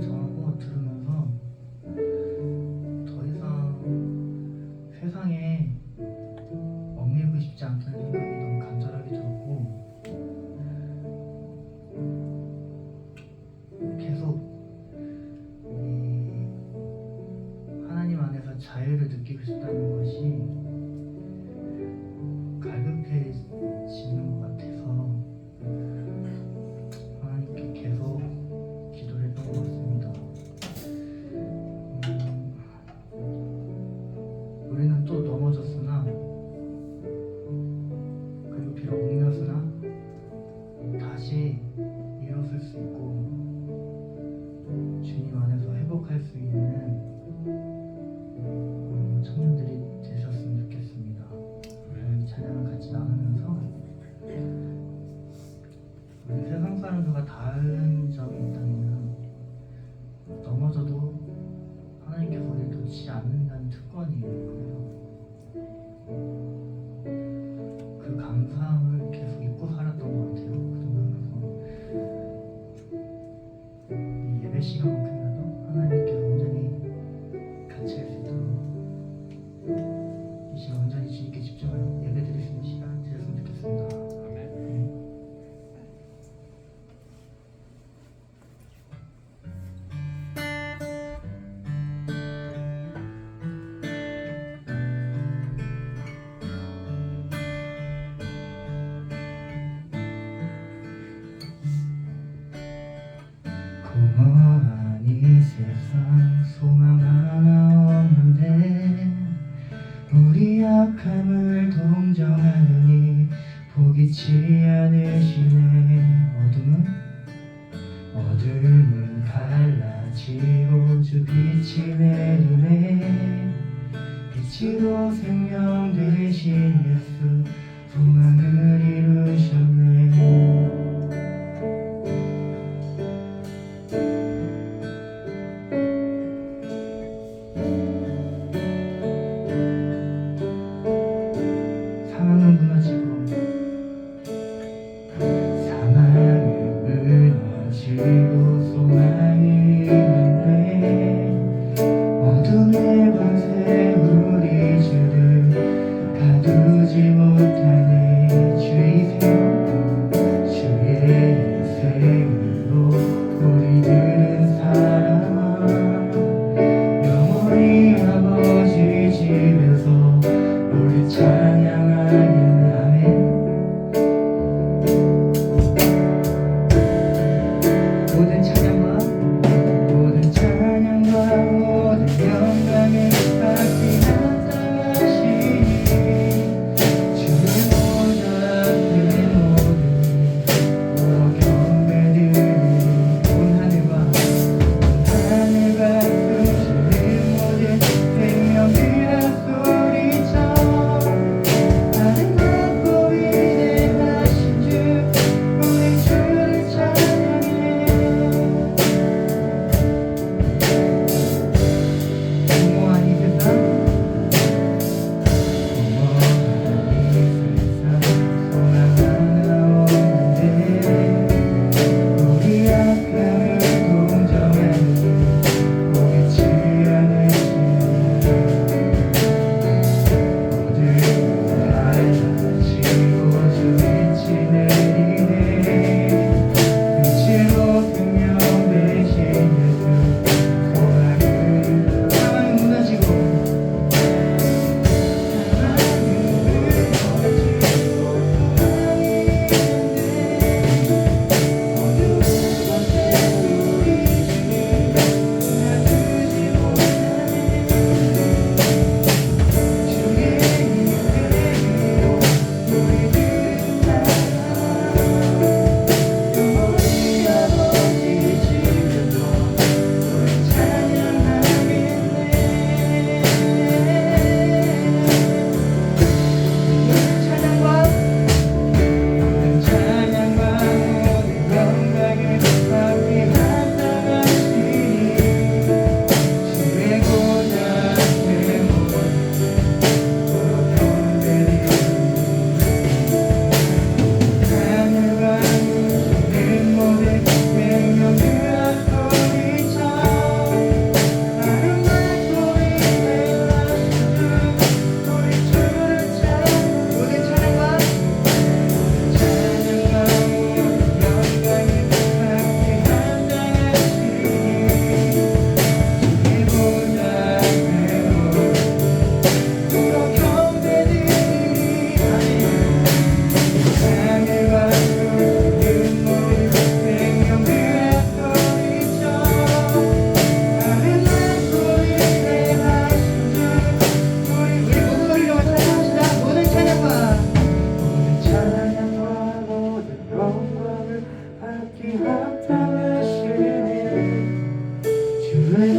정하고 들으면서 더 이상 세상에 얽매이고 싶지 않다는 생각이 너무 간절하게 들었고, 계속 이 하나님 안에서 자유를 느끼고 싶다는 것이 갈급해지는 것 같아서 하나님께 계속 기도를 했던 것 같습니다. 우리는 또 넘어졌으나, 그리고 비록 옮겼으나 다시 일어설 수 있고 주님 안에서 회복할 수 있는 청년들이 되셨으면 좋겠습니다. 우리 찬양을 같이 나누면서 우리 세상 사람들과 다른 점이 있다면, 넘어져도 하나님께서 우리를 놓치지 않는다는 특권이 있고요. 그 감사함을 계속 잊고 살았던 것 같아요. 그러면서 이 예배 시간만큼이라도 하나님께서 온전히 같이 할 수 있도록 이 시간 온전히 주님께 집중하여 예배 드릴 수 있는 시간 되셨으면 좋겠습니다. 공허한 이 세상 소망 하나 없는데, 우리 약함을 동정하느니 포기치 않으시네. 어둠은 갈라지고 주 빛이 내리네. 빛으로 생명 되신 예수 소망을 이루셨네. 사망은 무너지고 소망이 있는데, 어둠의 밤새 우리 주를 가두지 못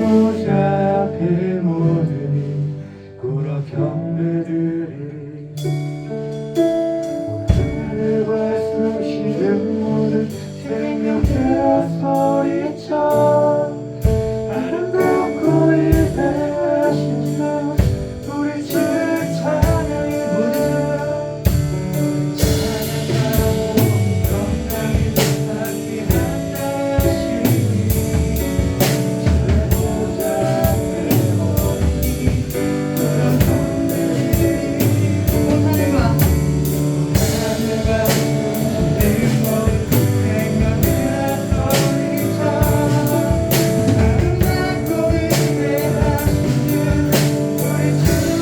보좌 앞에 모든 고로 경배들이 하늘과 숨쉬는 모든 생명들아 소리쳐 아름답고 위대하신 주 우리 주를 찬양해 보자 찬양하고 영광이 받기 합당하시니 주의 보좌 앞에 모든 그런 경배들이 하늘과 하늘과 숨쉬는 모든 생명들아 소리쳐 아름답고 위대하신 주 우리 주를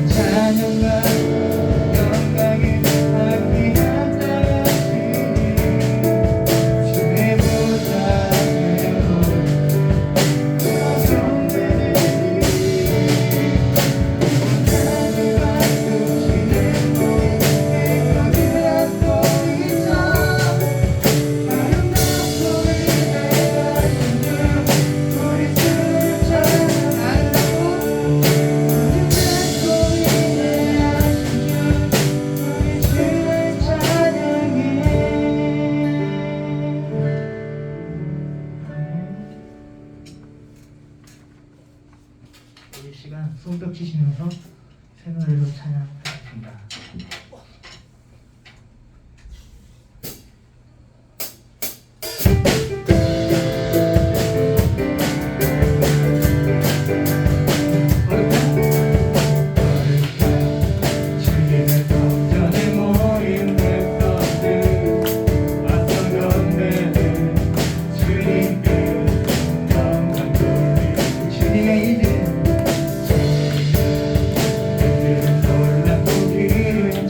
찬양하고 영광이 받기 합당하시니 주의 보좌 앞에 모든 그런 경배들이 하늘과 숨쉬는 모든 생명들아 소리쳐 아름답고 위대하신 주 우리 주를 찬양하고 아름답고 위대하신 주 우리 주를 찬양해 이 시간 손뼉 치시면서 새 노래로 찬양하겠습니다. 주님의 성전에 모인 백성들 맞선 건배들 주님께 영광 돌리는 주님의 이름 그들은 놀랍고 기름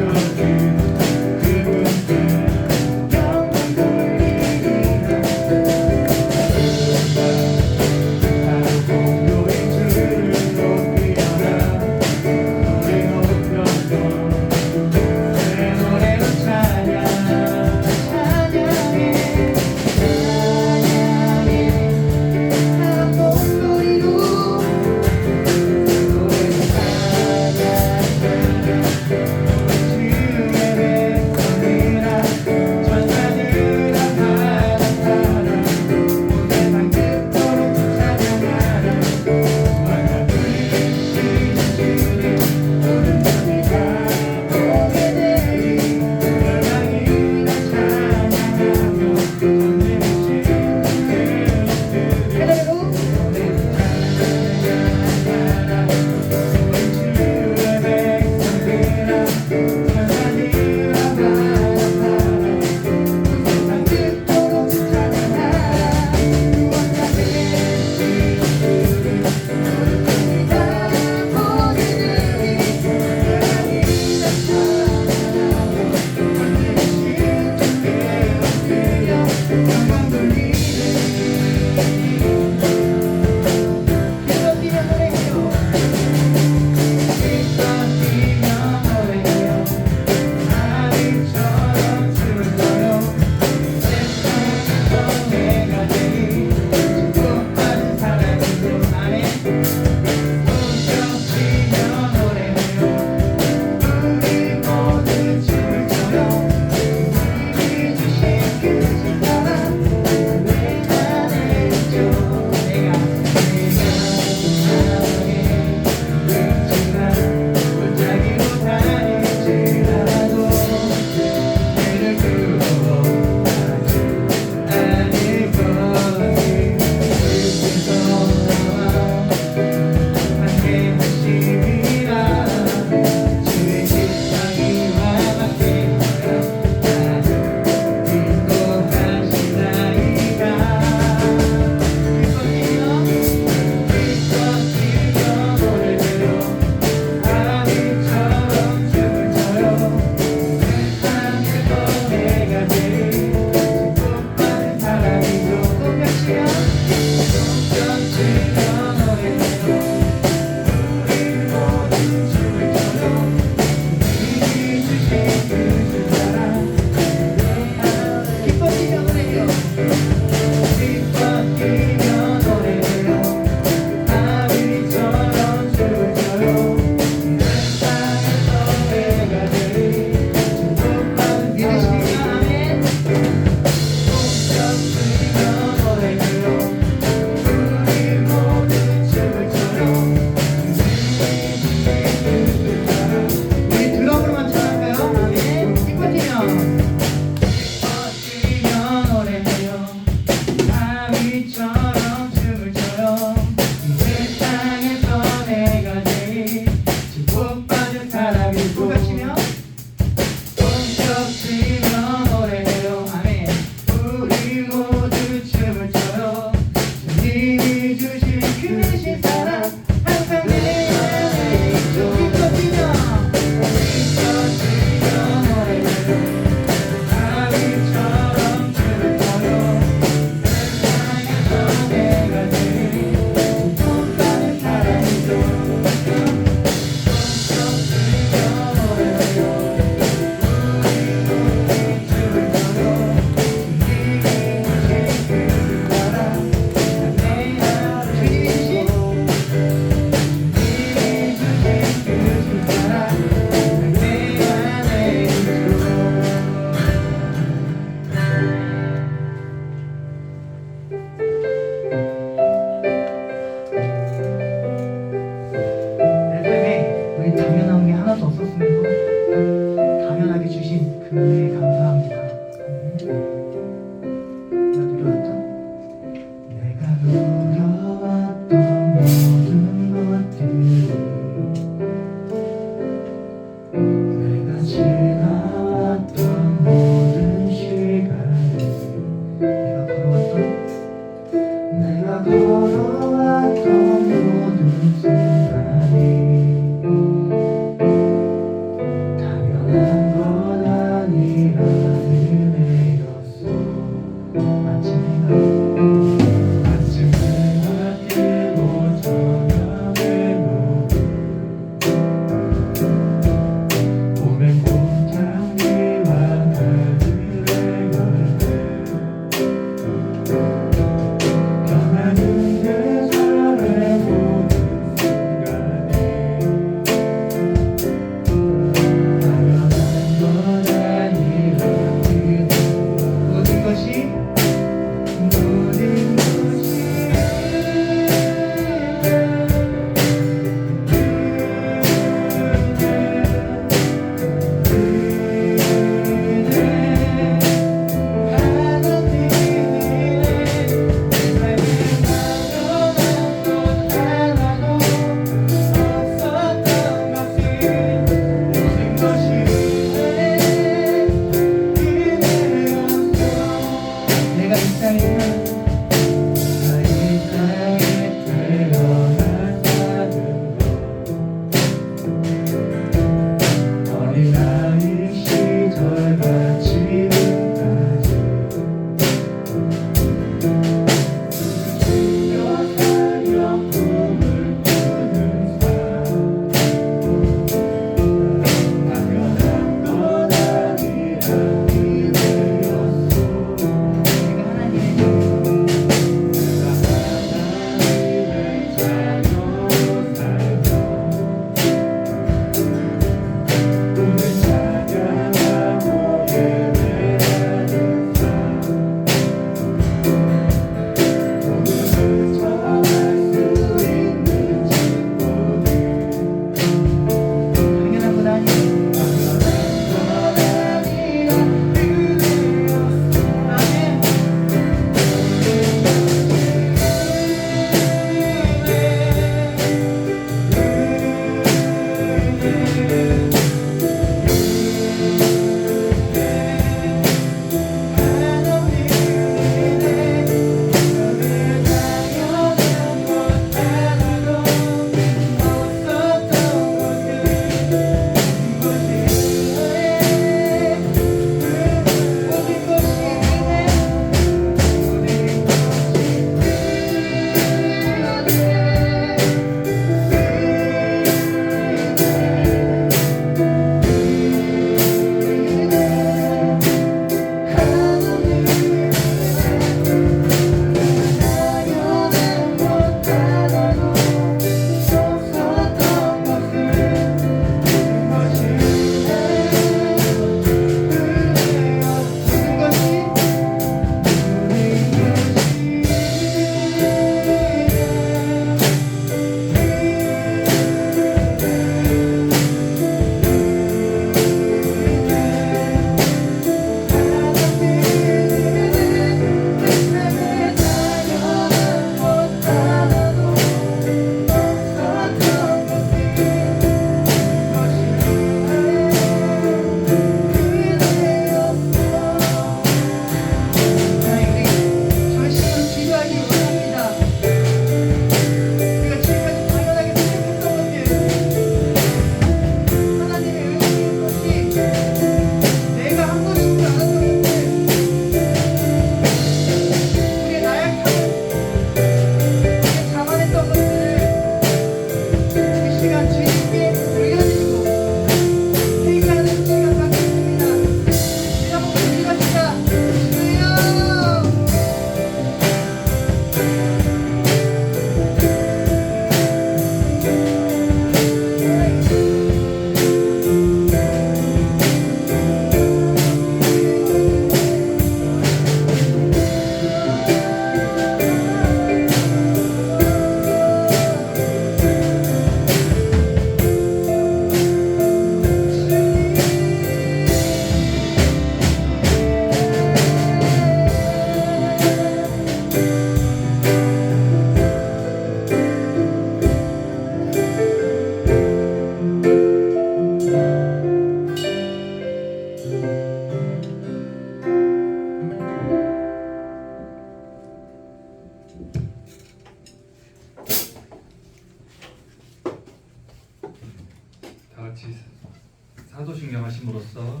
앞서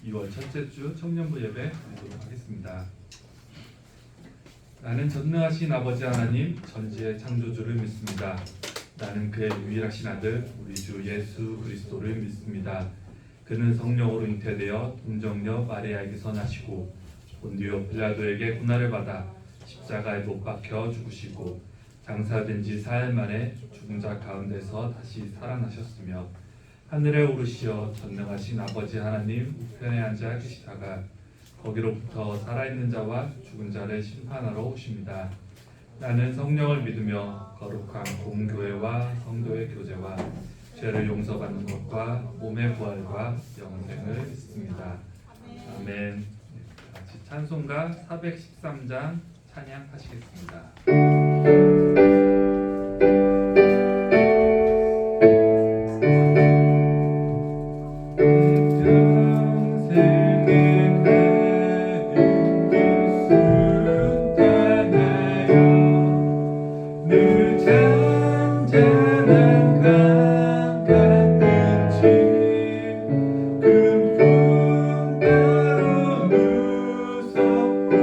2월 첫째 주 청년부 예배 드리도록 하겠습니다. 나는 전능하신 아버지 하나님 전지의 창조주를 믿습니다. 나는 그의 유일하신 아들 우리 주 예수 그리스도를 믿습니다. 그는 성령으로 잉태되어 동정녀 마리아에게서 나시고 본디오 빌라도에게 고난을 받아 십자가에 못 박혀 죽으시고 장사된 지 사흘 만에 죽은 자 가운데서 다시 살아나셨으며 하늘에 오르시어 전능하신 아버지 하나님 우편에 앉아 계시다가 거기로부터 살아있는 자와 죽은 자를 심판하러 오십니다. 나는 성령을 믿으며 거룩한 공교회와 성도의 교제와 죄를 용서받는 것과 몸의 부활과 영생을 믿습니다. 아멘. 같이 찬송가 413장 찬양하시겠습니다. 늘 잔잔한 강 같은 집 금풍 따로 무섭고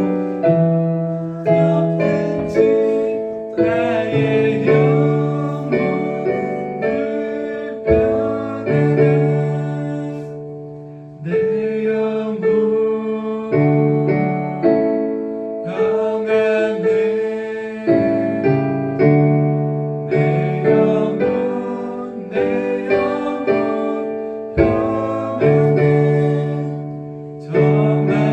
높은 집 나의 영혼 늘 편안한 내 영혼 평안해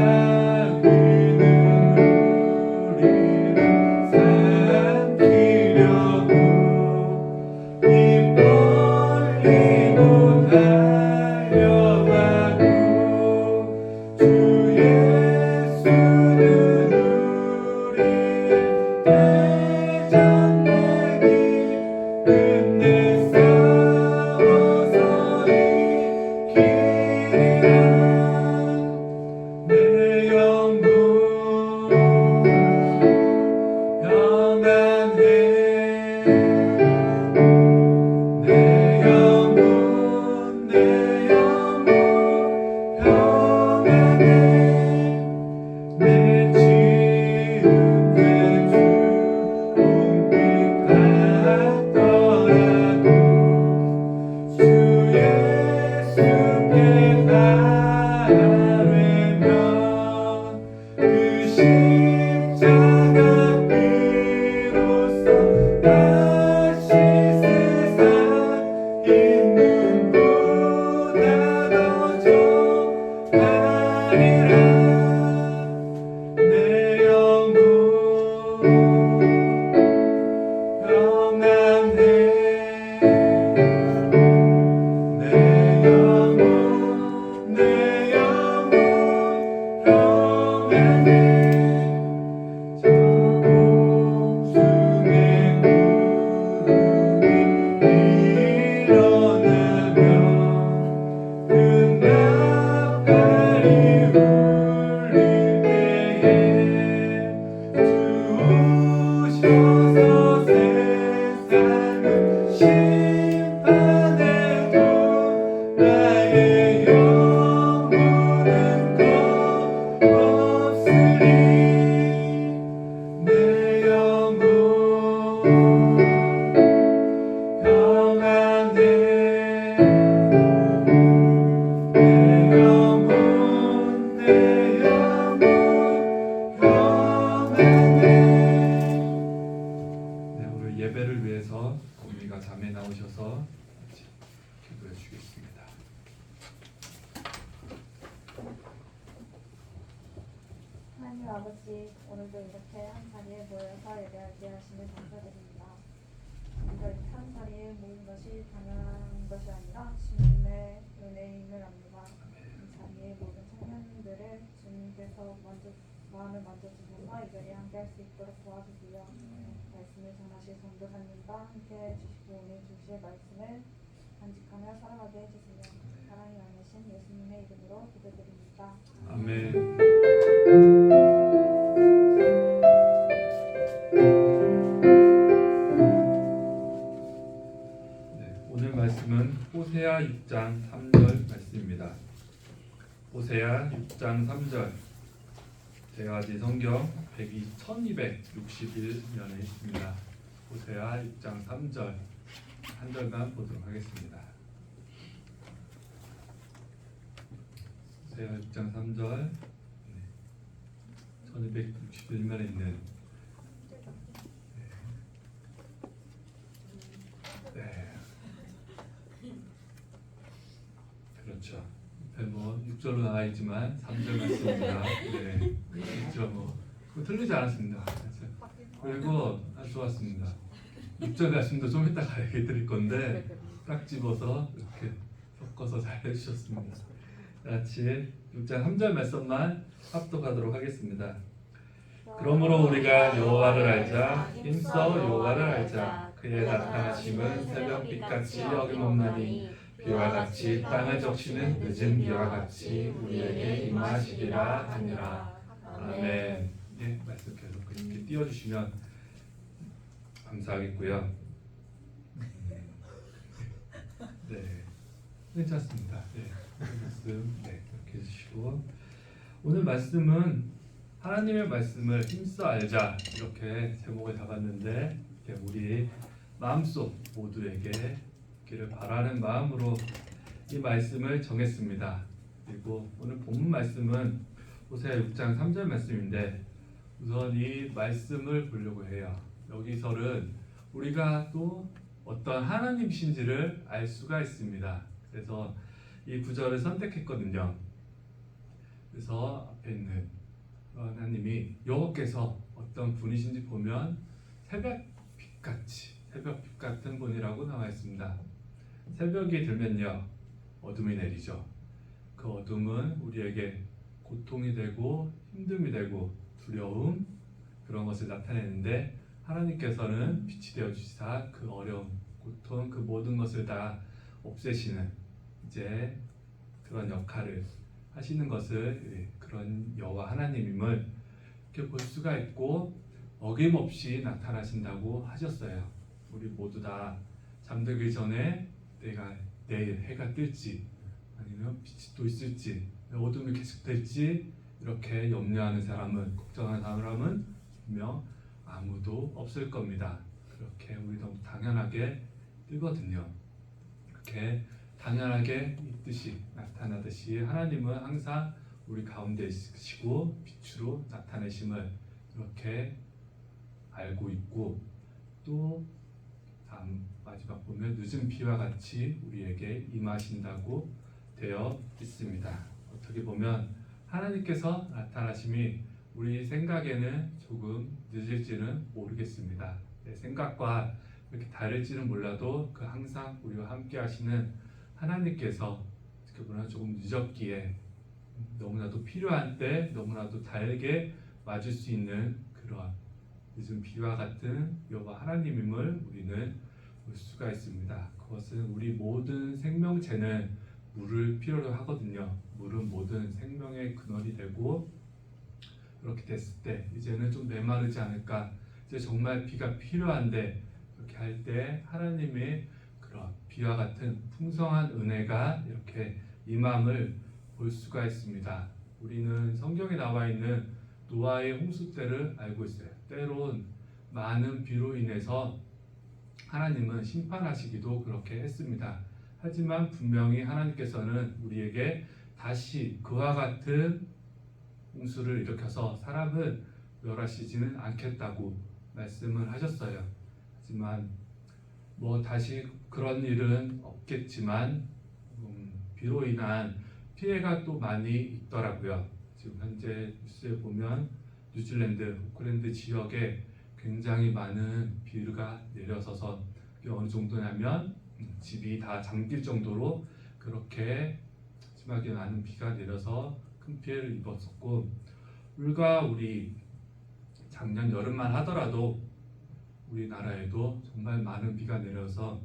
예배를 위해서 고미가 잠에 나오셔서 기도해 주겠습니다. 하나님 아버지, 오늘도 이렇게 한 자리에 모여서 예배하게 하시는 감사드립니다. 우리가 이렇게 한 자리에 모인 것이 당연한 것이 아니라 주님의 은혜임을 압니다. 이 자리에 모든 청년들을 주님께서 마음을 만져주셔서 이 자리에 함께 할 수 있도록 도와주세요. 말씀을 전하실 전도사님과 함께 해주시고 오늘 주실 말씀을 간직하며 살아가게 해주세요. 사랑이 많으신 예수님의 이름으로 기도드립니다. 아멘. 오늘 말씀은 호세아 6장 3절 말씀입니다. 호세아 6장 3절. 제가 가진 성경 1261면에 있습니다. 호세아 6장 3절 한 절만 보도록 하겠습니다. 호세아 6장 3절 1261면에 있는 네. 그렇죠. 뭐 6절로 나와 있지만 3절 말씀입니다. 네. 그렇죠. 뭐 틀리지 않았습니다. 그리고 아주 좋았습니다. 6절 말씀도 좀 이따가 얘기 드릴 건데 딱 집어서 이렇게 섞어서 잘 해주셨습니다. 같이 6장 3절 말씀만 합독하도록 하겠습니다. 그러므로 우리가 여호와를 알자, 힘써 여호와를 알자. 그의 나타나심은 새벽빛같이 어김없나니 비와 같이 땅을 적시는 늦은 비와 같이 우리에게 임하시리라 하니라. 아멘. 네, 말씀 계속 이렇게 띄워주시면 감사하겠고요. 네, 괜찮습니다. 네, 말씀 이렇게 해주시고 오늘 말씀은 하나님의 말씀을 힘써 알자 이렇게 제목을 잡았는데 우리 마음속 모두에게 기를 바라는 마음으로 이 말씀을 정했습니다. 그리고 오늘 본문 말씀은 호세아 6장 3절 말씀인데 우선 이 말씀을 보려고 해요. 여기서는 우리가 또 어떤 하나님이신지를 알 수가 있습니다. 그래서 이 구절을 선택했거든요. 그래서 앞에 있는 하나님이 여호와께서 어떤 분이신지 보면 새벽빛같이 새벽빛 같은 분이라고 나와 있습니다. 새벽이 들면요 어둠이 내리죠. 그 어둠은 우리에게 고통이 되고 힘듦이 되고 두려움 그런 것을 나타내는데 하나님께서는 빛이 되어 주시사 그 어려움, 고통 그 모든 것을 다 없애시는 이제 그런 역할을 하시는 것을 그런 여호와 하나님임을 이렇게 볼 수가 있고 어김없이 나타나신다고 하셨어요. 우리 모두 다 잠들기 전에 내가 내일 해가 뜰지 아니면 빛이 또 있을지 어둠이 계속될지 이렇게 염려하는 사람은 걱정하는 사람은 분명 아무도 없을 겁니다. 그렇게 우리 너무 당연하게 뜨거든요. 그렇게 당연하게 있듯이 나타나듯이 하나님은 항상 우리 가운데 있으시고 빛으로 나타내심을 이렇게 알고 있고 또 다음 마지막 보면 늦은 비와 같이 우리에게 임하신다고 되어 있습니다. 어떻게 보면 하나님께서 나타나심이 우리 생각에는 조금 늦을지는 모르겠습니다. 내 생각과 이렇게 다를지는 몰라도 그 항상 우리와 함께 하시는 하나님께서 어떻게 보면 조금 늦었기에 너무나도 필요한 때 너무나도 다르게 맞을 수 있는 그런 늦은 비와 같은 여호와 하나님임을 우리는 볼 수가 있습니다. 그것은 우리 모든 생명체는 물을 필요로 하거든요. 물은 모든 생명의 근원이 되고 그렇게 됐을 때 이제는 좀 메마르지 않을까 이제 정말 비가 필요한데 그렇게 할 때 하나님의 그런 비와 같은 풍성한 은혜가 이렇게 임함을 볼 수가 있습니다. 우리는 성경에 나와 있는 노아의 홍수 때를 알고 있어요. 때론 많은 비로 인해서 하나님은 심판하시기도 그렇게 했습니다. 하지만 분명히 하나님께서는 우리에게 다시 그와 같은 홍수를 일으켜서 사람을 멸하시지는 않겠다고 말씀을 하셨어요. 하지만 다시 그런 일은 없겠지만 비로 인한 피해가 또 많이 있더라고요. 지금 현재 뉴스에 보면 뉴질랜드, 오클랜드 지역에 굉장히 많은 비가 내려서서 이게 어느 정도냐면 집이 다 잠길 정도로 그렇게 심하게 많은 비가 내려서 큰 피해를 입었었고 불과 우리 작년 여름만 하더라도 우리나라에도 정말 많은 비가 내려서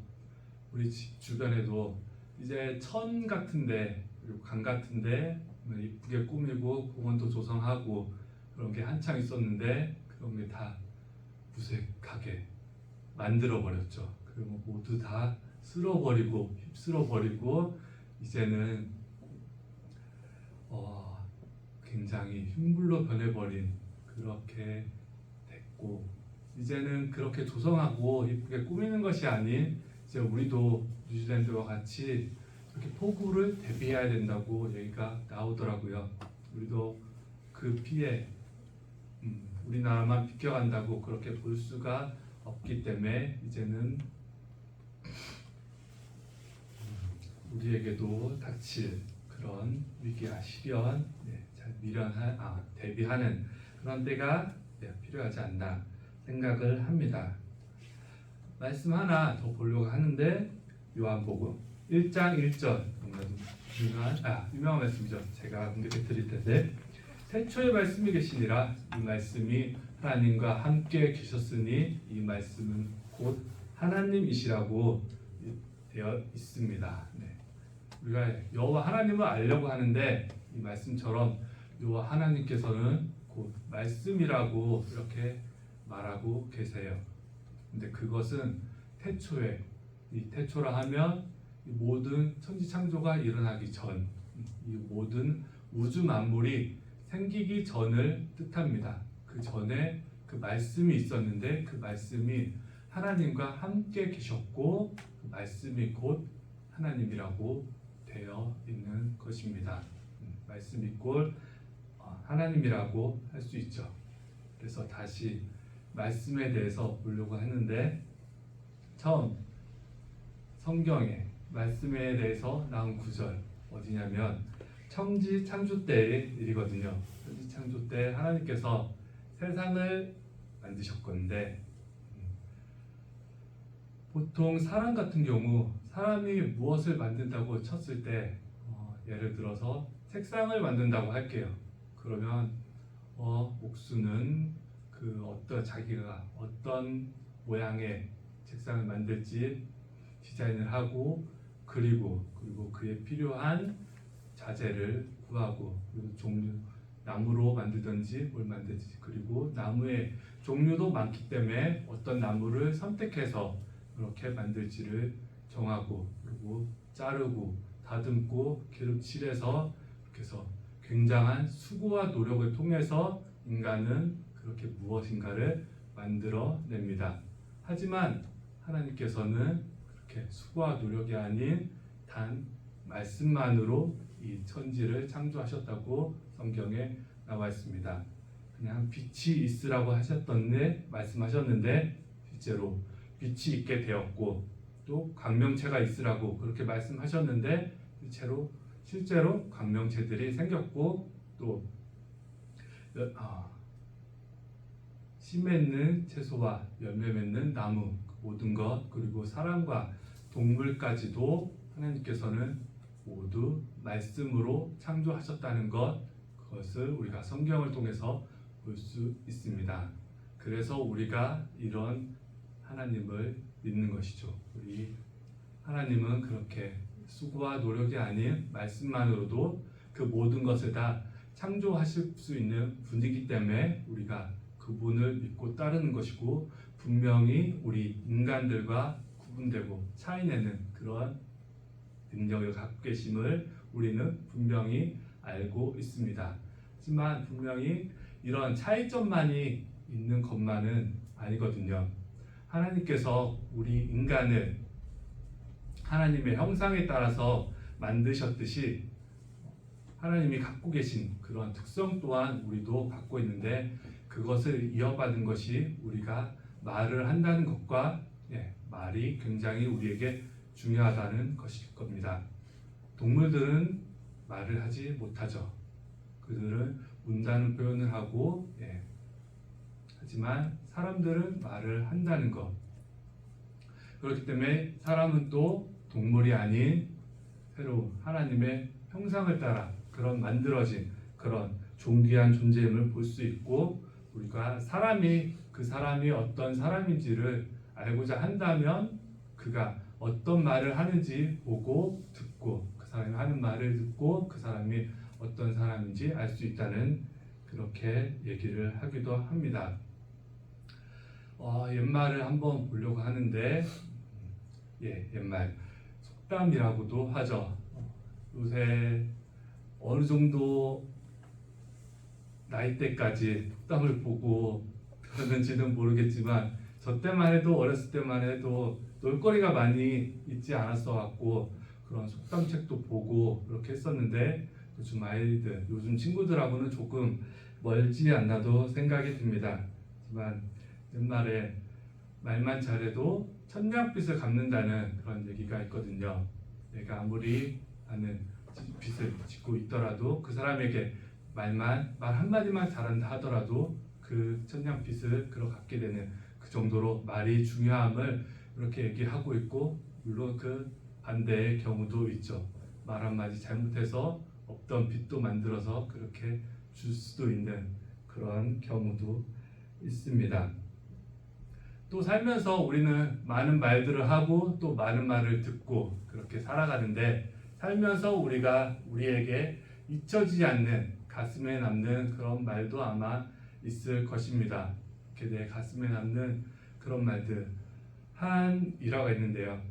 우리 집 주변에도 이제 천 같은데 그리고 강 같은데 이쁘게 꾸미고 공원도 조성하고 그런 게 한창 있었는데 그런 게 다 무색하게 만들어 버렸죠. 그리고 모두 다 쓸어버리고 휩쓸어 버리고 이제는 굉장히 흉불로 변해버린 그렇게 됐고, 이제는 그렇게 조성하고 이쁘게 꾸미는 것이 아닌 이제 우리도 뉴질랜드와 같이 이렇게 폭우를 대비해야 된다고 얘기가 나오더라고요. 우리도 그 피해 우리나라만 비껴간다고 그렇게 볼 수가 없기 때문에 이제는 우리에게도 닥칠 그런 위기와 시련, 잘 대비하는 그런 때가 필요하지 않나 생각을 합니다. 말씀 하나 더 보려고 하는데 요한복음 1장 1절 유명한 말씀이죠. 제가 공개해 드릴 텐데, 태초에 말씀이 계시니라. 이 말씀이 하나님과 함께 계셨으니 이 말씀은 곧 하나님이시라고 되어 있습니다. 우리가 여호와 하나님을 알려고 하는데 이 말씀처럼 여호와 하나님께서는 곧 말씀이라고 이렇게 말하고 계세요. 근데 그것은 태초에, 이 태초라 하면 이 모든 천지 창조가 일어나기 전, 이 모든 우주 만물이 생기기 전을 뜻합니다. 그 전에 그 말씀이 있었는데 그 말씀이 하나님과 함께 계셨고 그 말씀이 곧 하나님이라고 되어 있는 것입니다. 말씀이 곧 하나님이라고 할 수 있죠. 그래서 다시 말씀에 대해서 보려고 하는데, 처음 성경에 말씀에 대해서 나온 구절 어디냐면 천지 창조 때의 일이거든요. 천지 창조 때 하나님께서 세상을 만드셨건데, 보통 사람 같은 경우 사람이 무엇을 만든다고 쳤을 때 예를 들어서 책상을 만든다고 할게요. 그러면 옥수는 자기가 어떤 모양의 책상을 만들지 디자인을 하고 그리고 그에 필요한 자재를 구하고, 그리고 종류, 나무로 만들든지 뭘 만들지, 그리고 나무의 종류도 많기 때문에 어떤 나무를 선택해서 그렇게 만들지를 정하고, 그리고 자르고 다듬고 기름칠해서 이렇게 해서 굉장한 수고와 노력을 통해서 인간은 그렇게 무엇인가를 만들어냅니다. 하지만 하나님께서는 그렇게 수고와 노력이 아닌 단 말씀만으로 이 천지를 창조하셨다고 성경에 나와 있습니다. 그냥 빛이 있으라고 말씀하셨는데 실제로 빛이 있게 되었고, 또 광명체가 있으라고 그렇게 말씀하셨는데 실제로 광명체들이 생겼고, 또 씨 맺는 채소와 열매 맺는 나무, 모든 것, 그리고 사람과 동물까지도 하나님께서는 모두 말씀으로 창조하셨다는 그것을 우리가 성경을 통해서 볼 수 있습니다. 그래서 우리가 이런 하나님을 믿는 것이죠. 우리 하나님은 그렇게 수고와 노력이 아닌 말씀만으로도 그 모든 것을 다 창조하실 수 있는 분이기 때문에 우리가 그분을 믿고 따르는 것이고, 분명히 우리 인간들과 구분되고 차이내는 그런 능력을 갖고 계심을 우리는 분명히 알고 있습니다. 하지만 분명히 이런 차이점만이 있는 것만은 아니거든요. 하나님께서 우리 인간을 하나님의 형상에 따라서 만드셨듯이 하나님이 갖고 계신 그런 특성 또한 우리도 갖고 있는데, 그것을 이어받은 것이 우리가 말을 한다는 것과 말이 굉장히 우리에게 중요하다는 것일 겁니다. 동물들은 말을 하지 못하죠. 그들은 운다는 표현을 하고, 하지만 사람들은 말을 한다는 것. 그렇기 때문에 사람은 또 동물이 아닌 새로운 하나님의 형상을 따라 그런 만들어진 그런 존귀한 존재임을 볼 수 있고, 우리가 그 사람이 어떤 사람인지를 알고자 한다면 그가 어떤 말을 하는지 보고 듣고, 그 사람이 하는 말을 듣고 그 사람이 어떤 사람인지 알 수 있다는, 그렇게 얘기를 하기도 합니다. 옛말을 한번 보려고 하는데, 옛말 속담이라고도 하죠. 요새 어느 정도 나이대까지 땅을 보고 그러는지는 모르겠지만 저 때만 해도 어렸을 때만 해도 놀거리가 많이 있지 않았어 갖고 그런 속담책도 보고 그렇게 했었는데 요즘 아이들, 요즘 친구들하고는 조금 멀지 않나도 생각이 듭니다. 하지만 옛말에 말만 잘해도 천냥빚을 갚는다는 그런 얘기가 있거든요. 내가 아무리 많은 빚을 짓고 있더라도 그 사람에게 말 한마디만 잘한다 하더라도 그 천냥빚을 갚게 되는 그 정도로 말이 중요함을 이렇게 얘기하고 있고, 물론 그 반대의 경우도 있죠. 말 한마디 잘못해서 없던 빚도 만들어서 그렇게 줄 수도 있는 그런 경우도 있습니다. 또 살면서 우리는 많은 말들을 하고 또 많은 말을 듣고 그렇게 살아가는데, 살면서 우리에게 잊혀지지 않는 가슴에 남는 그런 말도 아마 있을 것입니다. 이렇게 내 가슴에 남는 그런 말들, 한 일화가 있는데요.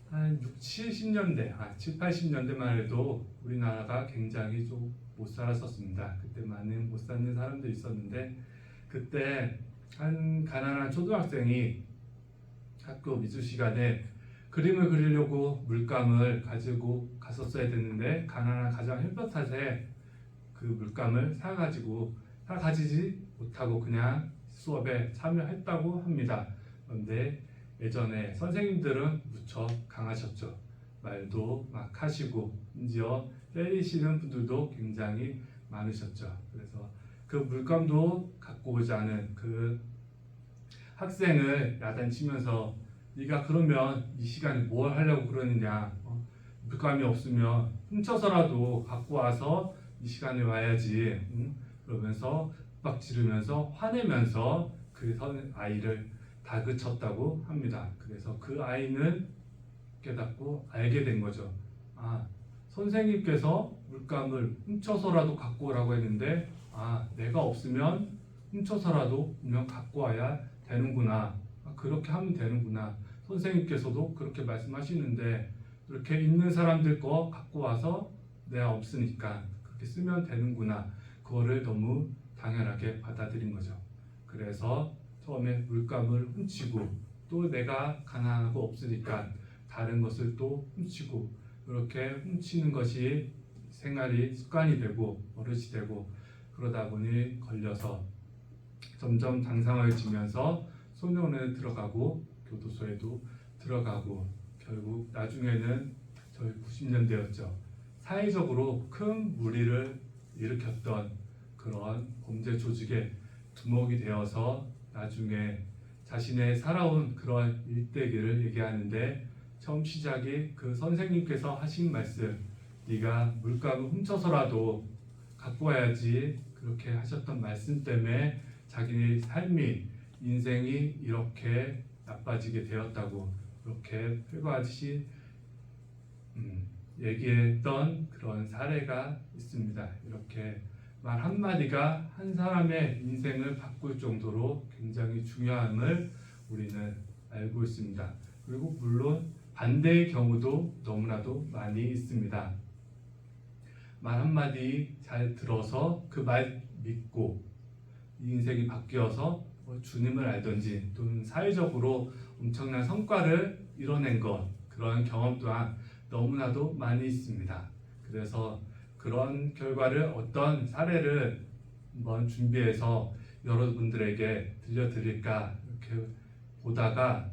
한 70년대, 7, 80년대만 해도 우리나라가 굉장히 좀 못 살았었습니다. 그때 많은 못 사는 사람들이 있었는데, 그때 한 가난한 초등학생이 학교 미술 시간에 그림을 그리려고 물감을 가지고 갔었어야 됐는데, 가난한 가정 형편 탓에 그 물감을 사가지지 못하고 그냥 수업에 참여했다고 합니다. 그런데 예전에 선생님들은 무척 강하셨죠. 말도 막 하시고 심지어 때리시는 분들도 굉장히 많으셨죠. 그래서 그 물감도 갖고 오지 않은 그 학생을 야단치면서 네가 그러면 이 시간에 뭘 하려고 그러느냐, 물감이 없으면 훔쳐서라도 갖고 와서 이 시간에 와야지, 그러면서 윽박 지르면서 화내면서 그 아이를 다그쳤다고 합니다. 그래서 그 아이는 깨닫고 알게 된 거죠. 선생님께서 물감을 훔쳐서라도 갖고 오라고 했는데, 내가 없으면 훔쳐서라도 분명 갖고 와야 되는구나. 그렇게 하면 되는구나. 선생님께서도 그렇게 말씀하시는데 이렇게 있는 사람들 거 갖고 와서 내가 없으니까 그렇게 쓰면 되는구나. 그거를 너무 당연하게 받아들인 거죠. 그래서 처음에 물감을 훔치고, 또 내가 가난하고 없으니까 다른 것을 또 훔치고, 그렇게 훔치는 것이 생활이 습관이 되고 버릇이 되고, 그러다 보니 걸려서 점점 장성해지면서 소년원에 들어가고 교도소에도 들어가고, 결국 나중에는 저희 90년대였죠. 사회적으로 큰 무리를 일으켰던 그런 범죄 조직에 두목이 되어서 나중에 자신의 살아온 그런 일대기를 얘기하는데, 처음 시작이 그 선생님께서 하신 말씀, 네가 물감을 훔쳐서라도 갖고 와야지, 그렇게 하셨던 말씀 때문에 자기의 삶이, 인생이 이렇게 나빠지게 되었다고, 그렇게 회고하듯이 얘기했던 그런 사례가 있습니다. 이렇게 말 한마디가 한 사람의 인생을 바꿀 정도로 굉장히 중요함을 우리는 알고 있습니다. 그리고 물론 반대의 경우도 너무나도 많이 있습니다. 말 한마디 잘 들어서 그 말 믿고 인생이 바뀌어서 주님을 알든지 또는 사회적으로 엄청난 성과를 이뤄낸 것, 그런 경험 또한 너무나도 많이 있습니다. 그래서 그런 결과를, 어떤 사례를 한번 준비해서 여러분들에게 들려드릴까 이렇게 보다가,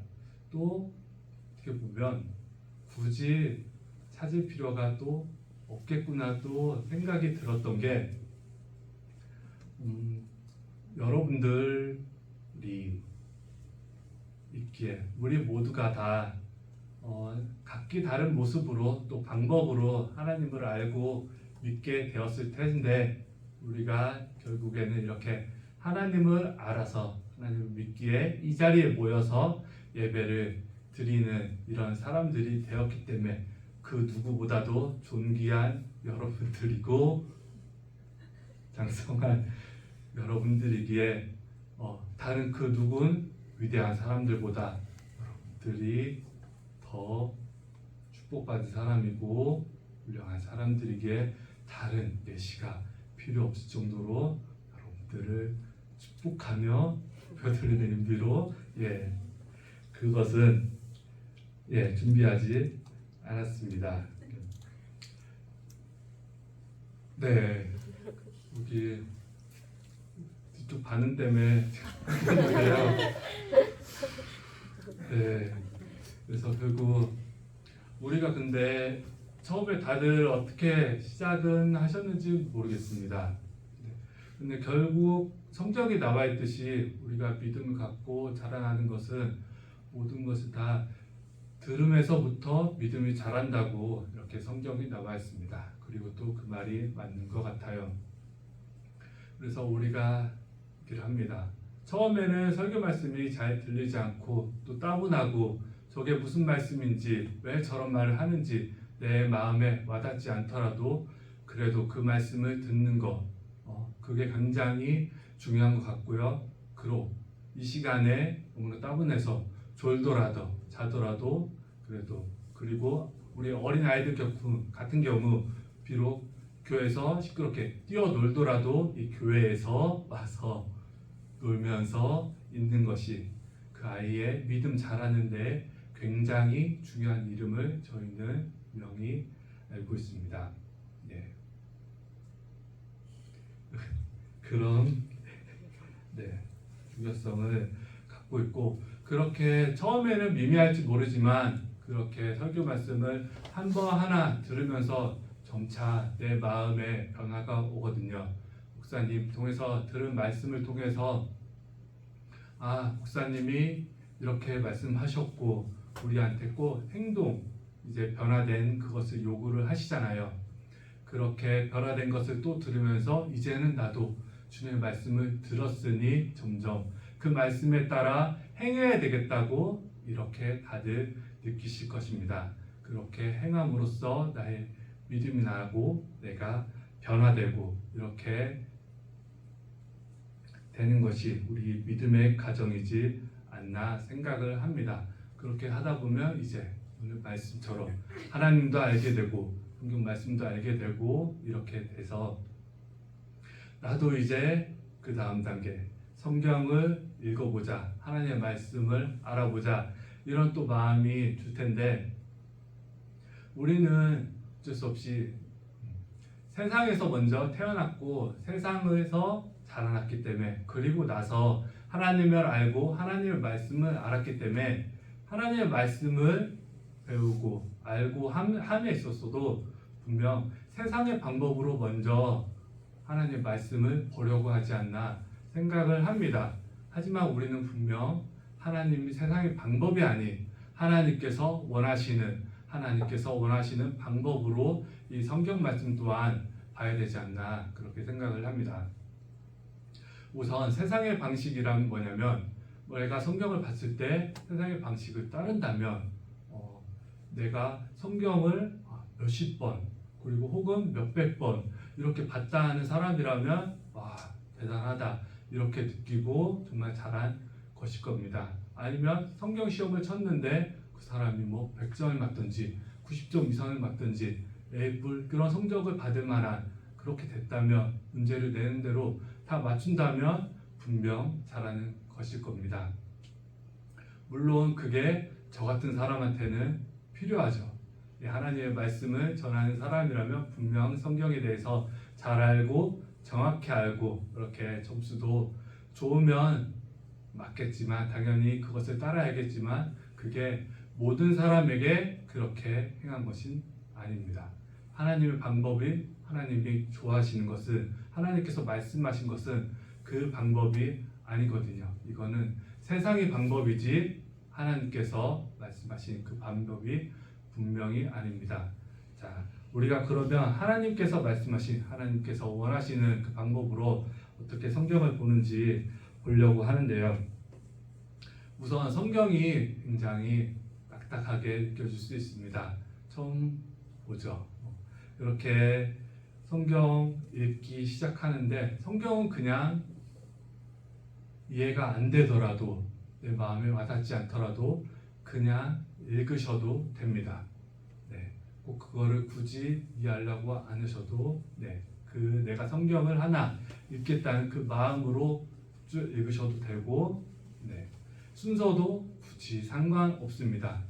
또 어떻게 보면 굳이 찾을 필요가 또 없겠구나 또 생각이 들었던 게, 여러분들이 있기에 우리 모두가 다 각기 다른 모습으로 또 방법으로 하나님을 알고 믿게 되었을 텐데, 우리가 결국에는 이렇게 하나님을 알아서 하나님을 믿기에 이 자리에 모여서 예배를 드리는 이런 사람들이 되었기 때문에 그 누구보다도 존귀한 여러분들이고 장성한 여러분들이기에 다른 그 누군 위대한 사람들보다 여러분들이 더 축복받은 사람이고 훌륭한 사람들이기에 다른 예시가 필요 없을 정도로 것들을 축복하며 벼들리는 의미로 그것은 준비하지 않았습니다. 네, 여기 뒤쪽 반응 때문에 그래요. 네, 그래서 결국 우리가 근데 처음에 다들 어떻게 시작은 하셨는지 모르겠습니다. 근데 결국 성경에 나와 있듯이 우리가 믿음을 갖고 자라나는 것은 모든 것을 다 들음에서부터 믿음이 자란다고 이렇게 성경이 나와 있습니다. 그리고 또 그 말이 맞는 것 같아요. 그래서 우리가 이렇게 합니다. 처음에는 설교 말씀이 잘 들리지 않고 또 따분하고 저게 무슨 말씀인지 왜 저런 말을 하는지 내 마음에 와닿지 않더라도 그래도 그 말씀을 듣는 것 그게 굉장히 중요한 것 같고요. 이 시간에 너무나 따분해서 졸더라도 자더라도 그리고 우리 어린 아이들 같은 경우 비록 교회에서 시끄럽게 뛰어놀더라도 이 교회에서 와서 놀면서 있는 것이 그 아이의 믿음 자라는데 굉장히 중요한 이름을 저희는 분명히 알고 있습니다. 그런 중요성을 갖고 있고 그렇게 처음에는 미미할지 모르지만 그렇게 설교 말씀을 한 번 하나 들으면서 점차 내 마음에 변화가 오거든요. 목사님 통해서 들은 말씀을 통해서 목사님이 이렇게 말씀하셨고 우리한테 꼭 행동 이제 변화된 그것을 요구를 하시잖아요. 그렇게 변화된 것을 또 들으면서 이제는 나도 주님의 말씀을 들었으니 점점 그 말씀에 따라 행해야 되겠다고 이렇게 다들 느끼실 것입니다. 그렇게 행함으로써 나의 믿음이 나고 내가 변화되고 이렇게 되는 것이 우리 믿음의 과정이지 않나 생각을 합니다. 그렇게 하다 보면 이제 오늘 말씀처럼 하나님도 알게 되고 성경 말씀도 알게 되고 이렇게 돼서 나도 이제 그 다음 단계 성경을 읽어보자 하나님의 말씀을 알아보자 이런 또 마음이 들 텐데 우리는 어쩔 수 없이 세상에서 먼저 태어났고 세상에서 자라났기 때문에 그리고 나서 하나님을 알고 하나님의 말씀을 알았기 때문에 하나님의 말씀을 배우고 알고 함에 있었어도 분명 세상의 방법으로 먼저 하나님의 말씀을 보려고 하지 않나 생각을 합니다. 하지만 우리는 분명 하나님이 세상의 방법이 아닌 하나님께서 원하시는 방법으로 이 성경 말씀 또한 봐야 되지 않나 그렇게 생각을 합니다. 우선 세상의 방식이란 뭐냐면 내가 성경을 봤을 때 세상의 방식을 따른다면 내가 성경을 몇십 번 그리고 혹은 몇백 번 이렇게 봤다 하는 사람이라면 와 대단하다 이렇게 느끼고 정말 잘한 것일 겁니다. 아니면 성경 시험을 쳤는데 그 사람이 100점을 맞든지 90점 이상을 맞든지 A뿔 그런 성적을 받을 만한 그렇게 됐다면 문제를 내는 대로 다 맞춘다면 분명 잘하는 것일 겁니다. 물론 그게 저 같은 사람한테는 필요하죠. 하나님의 말씀을 전하는 사람이라면 분명 성경에 대해서 잘 알고 정확히 알고 이렇게 점수도 좋으면 맞겠지만 당연히 그것을 따라야겠지만 그게 모든 사람에게 그렇게 행한 것은 아닙니다. 하나님의 방법이 하나님이 좋아하시는 것은 하나님께서 말씀하신 것은 그 방법이 아니거든요. 이거는 세상의 방법이지 하나님께서 말씀하신 그 방법이 분명히 아닙니다. 자, 우리가 그러면 하나님께서 말씀하신 하나님께서 원하시는 그 방법으로 어떻게 성경을 보는지 보려고 하는데요. 우선 성경이 굉장히 딱딱하게 느껴질 수 있습니다. 처음 보죠. 이렇게 성경 읽기 시작하는데 성경은 그냥 이해가 안 되더라도 내 마음에 와닿지 않더라도 그냥 읽으셔도 됩니다. 꼭 그거를 굳이 이해하려고 안 하셔도 내가 성경을 하나 읽겠다는 그 마음으로 쭉 읽으셔도 되고, 네. 순서도 굳이 상관없습니다.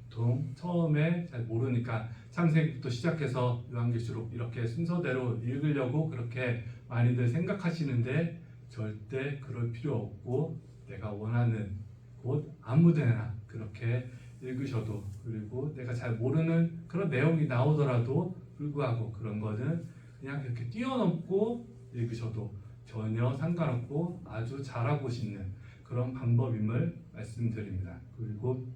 보통 처음에 잘 모르니까 창세기부터 시작해서 요한계시록 이렇게 순서대로 읽으려고 그렇게 많이들 생각하시는데 절대 그럴 필요 없고, 내가 원하는 곳 아무데나 그렇게 읽으셔도, 그리고 내가 잘 모르는 그런 내용이 나오더라도 불구하고 그런 거는 그냥 이렇게 뛰어넘고 읽으셔도 전혀 상관없고 아주 잘하고 싶는 그런 방법임을 말씀드립니다. 그리고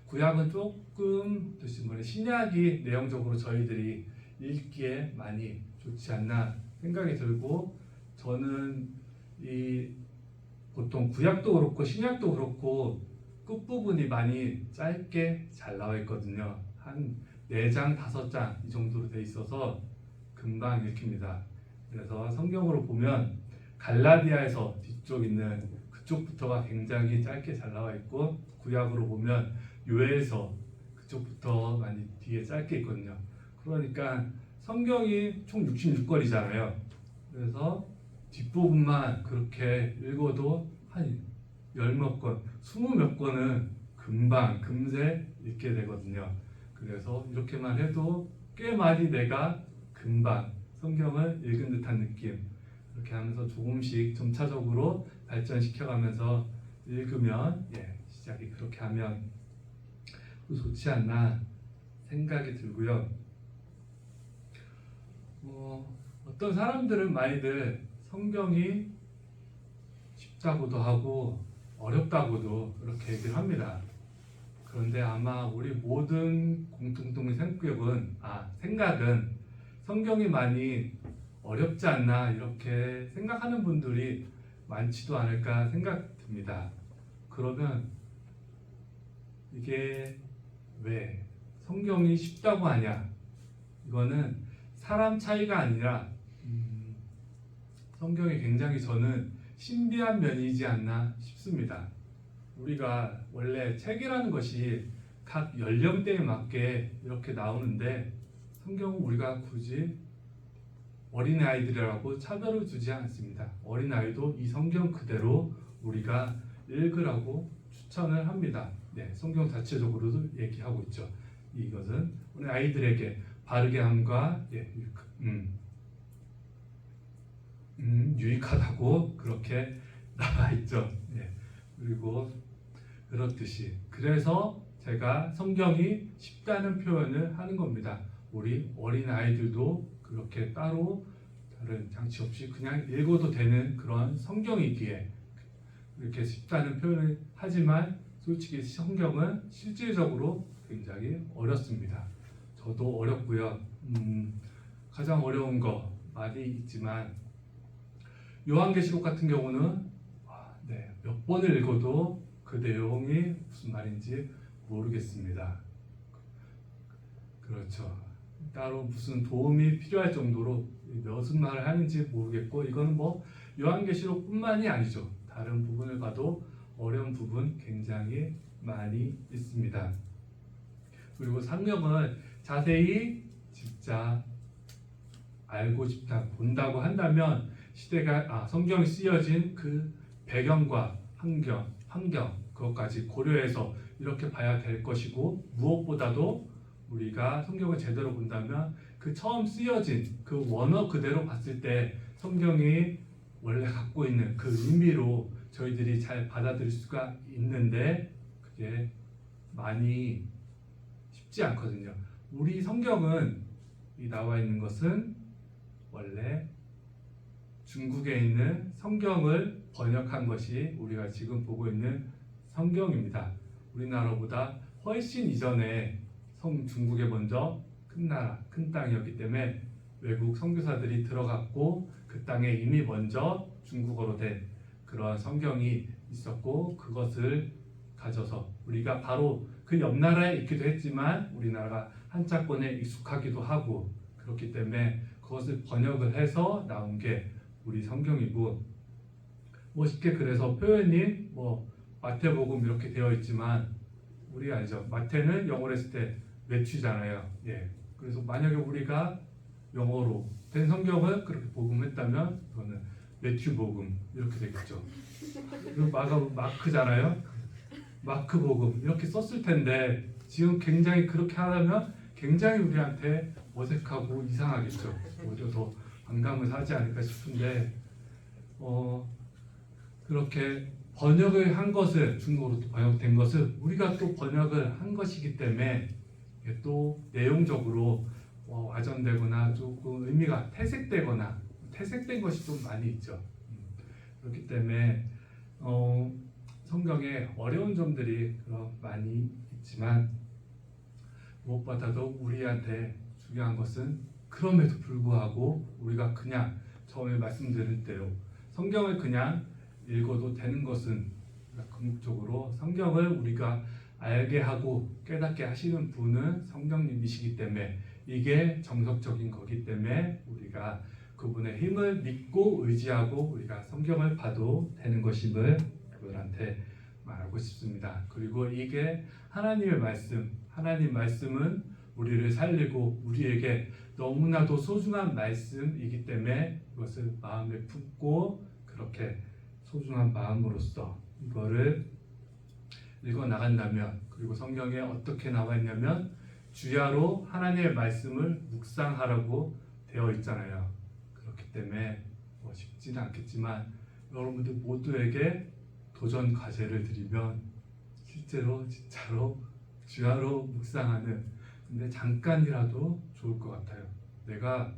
구약은 조금 신약이 내용적으로 저희들이 읽기에 많이 좋지 않나 생각이 들고, 저는 이 보통 구약도 그렇고 신약도 그렇고 끝부분이 많이 짧게 잘 나와 있거든요. 한 4장, 5장 이 정도로 돼 있어서 금방 읽힙니다. 그래서 성경으로 보면 갈라디아에서 뒤쪽 있는 그쪽부터가 굉장히 짧게 잘 나와 있고, 구약으로 보면 요엘서 그쪽부터 많이 뒤에 짧게 있거든요. 그러니까 성경이 총 66권이잖아요. 그래서 뒷부분만 그렇게 읽어도 한 10몇 권, 20몇 권은 금방 금세 읽게 되거든요. 그래서 이렇게만 해도 꽤 많이 내가 금방 성경을 읽은 듯한 느낌, 그렇게 하면서 조금씩 점차적으로 발전시켜가면서 읽으면, 시작이 그렇게 하면 좋지 않나 생각이 들고요. 어떤 사람들은 많이들 성경이 쉽다고도 하고 어렵다고도 그렇게 얘기를 합니다. 그런데 아마 우리 모든 공통된 생각은 성경이 많이 어렵지 않나 이렇게 생각하는 분들이 많지도 않을까 생각됩니다. 그러면 이게 왜 성경이 쉽다고 하냐? 이거는 사람 차이가 아니라 성경이 굉장히 저는 신비한 면이지 않나 싶습니다. 우리가 원래 책이라는 것이 각 연령대에 맞게 이렇게 나오는데, 성경은 우리가 굳이 어린아이들이라고 차별을 두지 않습니다. 어린아이도 이 성경 그대로 우리가 읽으라고 추천을 합니다. 성경 자체적으로도 얘기하고 있죠. 이것은 우리 아이들에게 바르게 함과 유익하다고 그렇게 나와 있죠. 그리고 그렇듯이, 그래서 제가 성경이 쉽다는 표현을 하는 겁니다. 우리 어린 아이들도 그렇게 따로 다른 장치 없이 그냥 읽어도 되는 그런 성경이기에 이렇게 쉽다는 표현을 하지만, 솔직히 성경은 실질적으로 굉장히 어렵습니다. 저도 어렵고요. 가장 어려운 거 많이 있지만, 요한계시록 같은 경우는 몇 번을 읽어도 그 내용이 무슨 말인지 모르겠습니다. 그렇죠. 따로 무슨 도움이 필요할 정도로 무슨 말을 하는지 모르겠고, 이거는 요한계시록뿐만이 아니죠. 다른 부분을 봐도 어려운 부분 굉장히 많이 있습니다. 그리고 성경을 자세히 진짜 알고 싶다, 본다고 한다면 성경이 쓰여진 그 배경과 환경 그것까지 고려해서 이렇게 봐야 될 것이고, 무엇보다도 우리가 성경을 제대로 본다면 그 처음 쓰여진 그 원어 그대로 봤을 때 성경이 원래 갖고 있는 그 의미로 저희들이 잘 받아들일 수가 있는데, 그게 많이 쉽지 않거든요. 우리 성경은 이 나와 있는 것은 원래 중국에 있는 성경을 번역한 것이 우리가 지금 보고 있는 성경입니다. 우리나라보다 훨씬 이전에 중국에 먼저 큰 나라, 큰 땅이었기 때문에 외국 선교사들이 들어갔고, 그 땅에 이미 먼저 중국어로 된 그런 성경이 있었고, 그것을 가져서 우리가 바로 그 옆 나라에 있기도 했지만 우리나라가 한자권에 익숙하기도 하고, 그렇기 때문에 그것을 번역을 해서 나온 게 우리 성경이고, 쉽게 그래서 표현이 마태복음 이렇게 되어 있지만, 우리가 알죠. 마태는 영어로 했을 때 매튜잖아요. 그래서 만약에 우리가 영어로 된 성경을 그렇게 복음했다면 그거는 매튜 복음 이렇게 되겠죠. 그리고 마크잖아요. 마크 복음 이렇게 썼을 텐데 지금 굉장히 그렇게 하려면 굉장히 우리한테 어색하고 이상하겠죠. 오히려 더 반감을 사지 않을까 싶은데 그렇게 번역을 한 것을 중국어로 또 번역된 것을 우리가 또 번역을 한 것이기 때문에 이게 또 내용적으로 와전되거나 조금 의미가 퇴색된 것이 좀 많이 있죠. 그렇기 때문에 성경에 어려운 점들이 많이 있지만 무엇보다도 우리한테 중요한 것은 그럼에도 불구하고 우리가 그냥 처음에 말씀드린 대로 성경을 그냥 읽어도 되는 것은 궁극적으로 성경을 우리가 알게 하고 깨닫게 하시는 분은 성령님이시기 때문에 이게 정석적인 거기 때문에 우리가 그분의 힘을 믿고 의지하고 우리가 성경을 봐도 되는 것임을 그분한테 말하고 싶습니다. 그리고 이게 하나님의 말씀, 하나님 말씀은 우리를 살리고 우리에게 너무나도 소중한 말씀이기 때문에 이것을 마음에 품고 그렇게 소중한 마음으로써 이거를 읽어 나간다면 그리고 성경에 어떻게 나와 있냐면 주야로 하나님의 말씀을 묵상하라고 되어 있잖아요. 그렇기 때문에 쉽지는 않겠지만 여러분들 모두에게 도전 과제를 드리면 실제로 진짜로 주야로 묵상하는 근데 잠깐이라도 좋을 것 같아요. 내가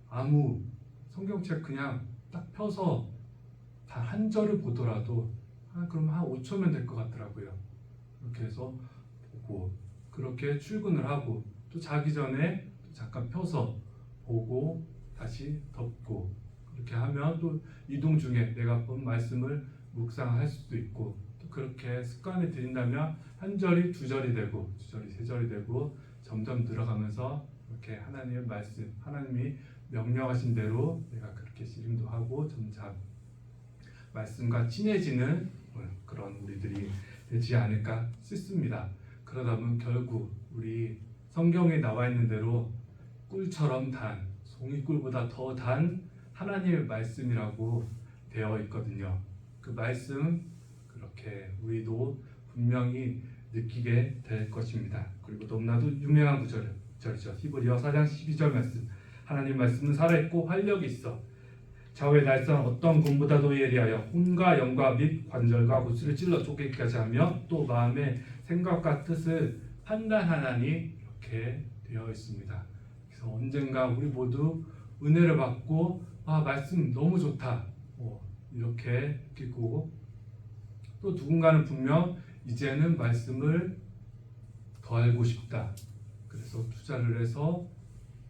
아무 성경책 그냥 딱 펴서 단 한 절을 보더라도 그러면 한 5초면 될 것 같더라고요. 그렇게 해서 보고 그렇게 출근을 하고 또 자기 전에 또 잠깐 펴서 보고 다시 덮고 그렇게 하면 또 이동 중에 내가 본 말씀을 묵상할 수도 있고 또 그렇게 습관을 들인다면 한 절이 두 절이 되고 두 절이 세 절이 되고 점점 늘어가면서 이렇게 하나님의 말씀 하나님이 명령하신 대로 내가 그렇게 씨름도 하고 점점 말씀과 친해지는 그런 우리들이 되지 않을까 싶습니다. 그러다 보면 결국 우리 성경에 나와 있는 대로 꿀처럼 단, 송이꿀보다 더 단 하나님의 말씀이라고 되어 있거든요. 그 말씀 그렇게 우리도 분명히 느끼게 될 것입니다. 그리고 너무나도 유명한 구절이죠. 히브리서 4장 12절 말씀. 하나님 말씀은 살아있고 활력이 있어 좌우의 날선 어떤 검보다도 예리하여 혼과 영과 및 관절과 구슬을 찔러 쪼개기까지 하며 또 마음의 생각과 뜻을 판단하나니 이렇게 되어 있습니다. 그래서 언젠가 우리 모두 은혜를 받고 말씀 너무 좋다 이렇게 느끼고 또 누군가는 분명 이제는 말씀을 더 알고 싶다. 그래서 투자를 해서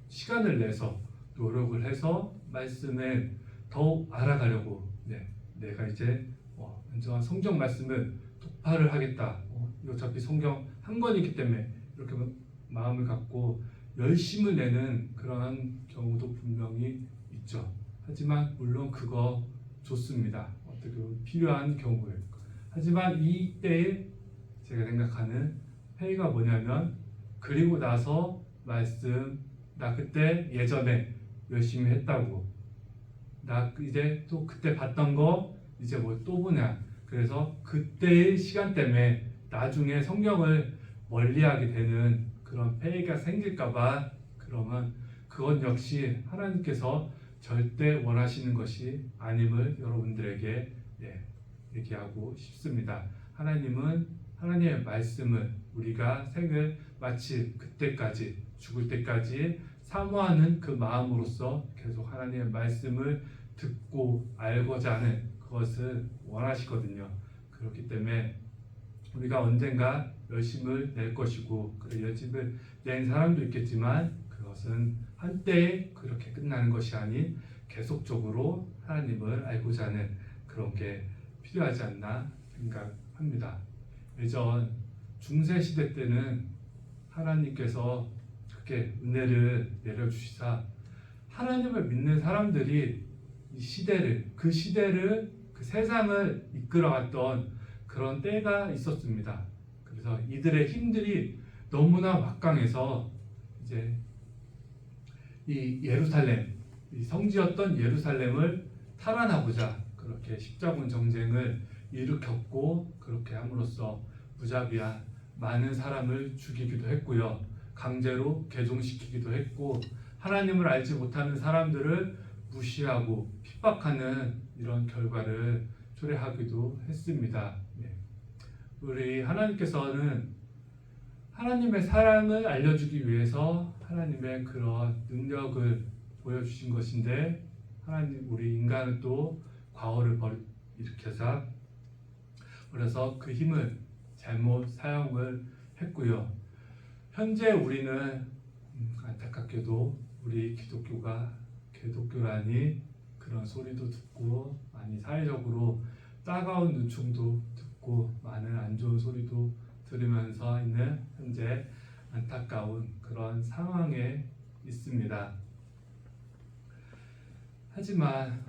시간을 내서 노력을 해서 말씀을 더욱 알아가려고 내가 이제 완전한 성경 말씀을 독파를 하겠다. 어차피 성경 한 권이기 때문에 이렇게 마음을 갖고 열심을 내는 그러한 경우도 분명히 있죠. 하지만 물론 그거 좋습니다. 어떻게 보면 필요한 경우에. 하지만 이때에 제가 생각하는 회의가 뭐냐면 그리고 나서 말씀 나 그때 예전에 열심히 했다고 나 이제 또 그때 봤던 거 이제 뭐 또 보냐 그래서 그때의 시간 때문에 나중에 성경을 멀리하게 되는 그런 폐해가 생길까봐 그러면 그건 역시 하나님께서 절대 원하시는 것이 아님을 여러분들에게 얘기하고 싶습니다. 하나님은 하나님의 말씀을 우리가 생을 마칠 그때까지 죽을 때까지 사모하는 그 마음으로서 계속 하나님의 말씀을 듣고 알고자 하는 그것을 원하시거든요. 그렇기 때문에 우리가 언젠가 열심을 낼 것이고 그 열심을 낸 사람도 있겠지만 그것은 한때에 그렇게 끝나는 것이 아닌 계속적으로 하나님을 알고자 하는 그런 게 필요하지 않나 생각합니다. 예전 중세시대 때는 하나님께서 그렇게 은혜를 내려주시사 하나님을 믿는 사람들이 이 시대를 그 세상을 이끌어갔던 그런 때가 있었습니다. 그래서 이들의 힘들이 너무나 막강해서 이제 이 예루살렘, 이 성지였던 예루살렘을 탈환하고자 그렇게 십자군 정쟁을 일으켰고, 그렇게 함으로써 무자비한 많은 사람을 죽이기도 했고요. 강제로 개종시키기도 했고, 하나님을 알지 못하는 사람들을 무시하고 핍박하는 이런 결과를 초래하기도 했습니다. 네. 우리 하나님께서는 하나님의 사랑을 알려주기 위해서 하나님의 그런 능력을 보여주신 것인데, 하나님 우리 인간은 또 과오를 일으켜서 그래서 그 힘을 잘못 사용을 했고요. 현재 우리는 안타깝게도 우리 기독교라니 그런 소리도 듣고, 많이 사회적으로 따가운 눈총도 듣고, 많은 안 좋은 소리도 들으면서 있는 현재 안타까운 그런 상황에 있습니다. 하지만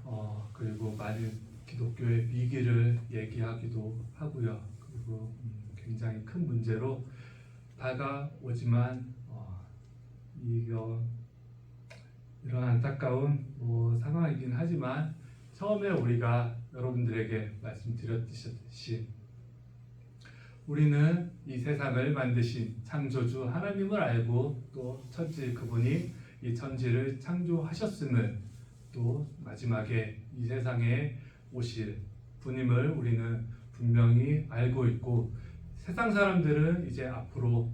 그리고 많은 기독교의 위기를 얘기하기도 하고요. 그리고 굉장히 큰 문제로 다가오지만 이런 안타까운 상황이긴 하지만, 처음에 우리가 여러분들에게 말씀드렸듯이 우리는 이 세상을 만드신 창조주 하나님을 알고, 또 천지 그분이 이 천지를 창조하셨음을, 또 마지막에 이 세상에 오실 분임을 우리는 분명히 알고 있고, 세상 사람들은 이제 앞으로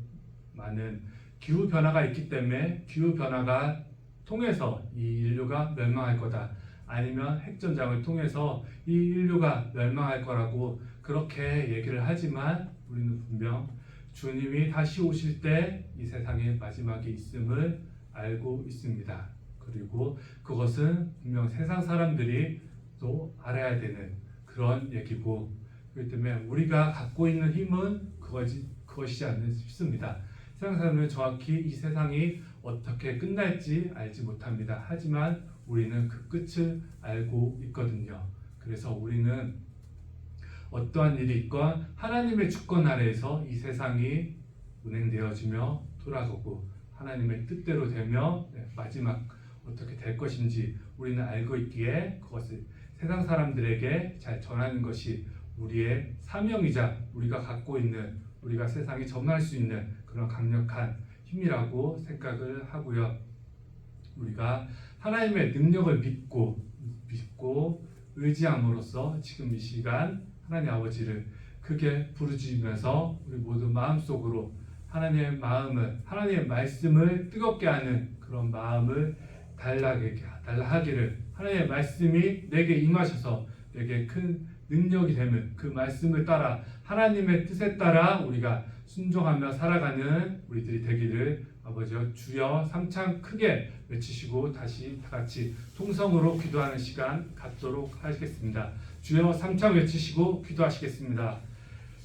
많은 기후 변화가 있기 때문에 기후 변화가 통해서 이 인류가 멸망할 거다, 아니면 핵전장을 통해서 이 인류가 멸망할 거라고 그렇게 얘기를 하지만, 우리는 분명 주님이 다시 오실 때 이 세상의 마지막이 있음을 알고 있습니다. 그리고 그것은 분명 세상 사람들이 또 알아야 되는 그런 얘기고, 그렇기 때문에 우리가 갖고 있는 힘은 그것이지 않나 싶습니다. 세상 사람들은 정확히 이 세상이 어떻게 끝날지 알지 못합니다. 하지만 우리는 그 끝을 알고 있거든요. 그래서 우리는 어떠한 일이 있건 하나님의 주권 아래에서 이 세상이 운행되어지며 돌아가고, 하나님의 뜻대로 되며 마지막 어떻게 될 것인지 우리는 알고 있기에, 그것을 세상 사람들에게 잘 전하는 것이 우리의 사명이자 우리가 갖고 있는, 우리가 세상에 전할 수 있는 그런 강력한 힘이라고 생각을 하고요. 우리가 하나님의 능력을 믿고 의지함으로써 지금 이 시간 하나님 아버지를 크게 부르짖으면서 우리 모두 마음속으로 하나님의 마음을, 하나님의 말씀을 뜨겁게 하는 그런 마음을 달라하기를, 하나님의 말씀이 내게 임하셔서 내게 큰 능력이 되는 그 말씀을 따라 하나님의 뜻에 따라 우리가 순종하며 살아가는 우리들이 되기를 아버지여 주여 삼창 크게 외치시고 다시 다 같이 통성으로 기도하는 시간 갖도록 하겠습니다. 주여 삼창 외치시고 기도하시겠습니다.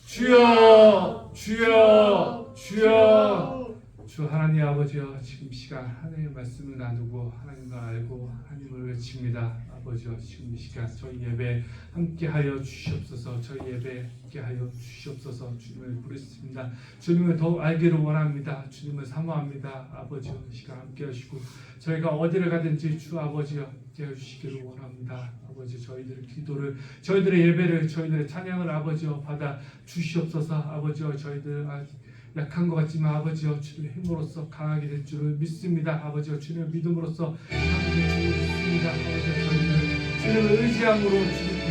주여 주여 주여. 주 하나님 아버지여, 지금 시간 하나님의 말씀을 나누고 하나님을 알고 하나님을 외칩니다. 아버지여, 지금 이 시간 저희 예배 함께하여 주시옵소서. 저희 예배 함께하여 주시옵소서. 주님을 부르짖습니다. 주님을 더욱 알기를 원합니다. 주님을 사모합니다. 아버지여, 이 시간 함께하시고 저희가 어디를 가든지 주 아버지여 함께해 주시기를 원합니다. 아버지, 저희들의 기도를, 저희들의 예배를, 저희들의 찬양을 아버지여 받아 주시옵소서. 아버지여, 저희들 약한 것 같지만 아버지여 주님의 힘으로써 강하게 될 줄을 믿습니다. 아버지여, 주님의 믿음으로써 강하게 될 줄을 믿습니다. 아버지여, 저희는 주님을 의지함으로 주님을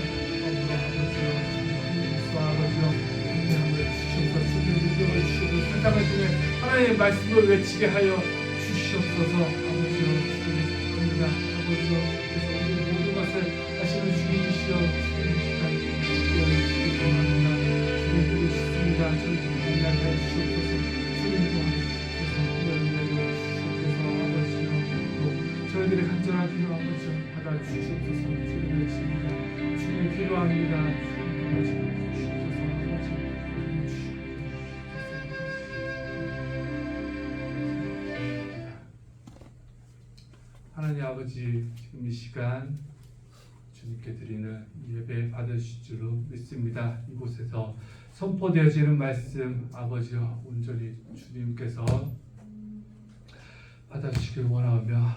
아버지여 함께함을 주시옵소서. 주님의 믿음을 주시옵소서. 세상을 통해 하나님의 말씀을 외치게 하여 주시옵소서. 아버지여, 주님을 사랑합니다. 아버지여, 주께서 우리 모든 것을 하시는 주님이시여 주님 시간 주시기 원합니다. 주님 보고 싶습니다. 저희 만나게 해주시옵소서. 주님 도와주시옵소서. 열매를 주시옵소서. 아버지여, 또 저희들의 간절한 기도 아버지여 받아주시옵소서. 주님을 칩니다. 주님 필요합니다. 주님 도와주시옵소서. 아버지 주시옵소서. 하나님 아버지, 지금 이 시간 주님께 드리는 예배 받으실 줄로 믿습니다. 이곳에서 선포되어지는 말씀 아버지여 온전히 주님께서 받아주시길 원하며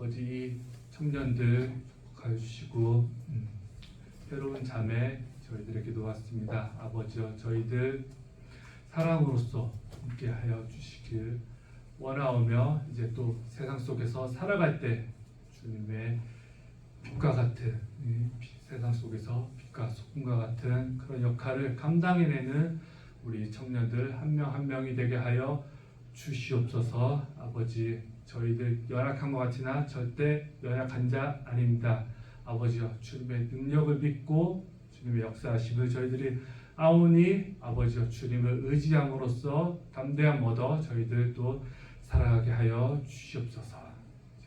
아버지 이 청년들 축복하여 주시고 새로운 자매 저희들에게 놓았습니다. 아버지여 저희들 사랑으로서 함께하여 주시길 원하오며 이제 또 세상 속에서 살아갈 때 주님의 빛과 같은 세상 속에서 빛과 소금과 같은 그런 역할을 감당해내는 우리 청년들 한 명 한 명이 되게 하여 주시옵소서. 아버지 저희들 연약한 것 같으나 절대 연약한 자 아닙니다. 아버지여 주님의 능력을 믿고 주님의 역사하심을 저희들이 아오니 아버지여 주님을 의지함으로써 담대함 얻어 저희들 또 살아가게 하여 주시옵소서.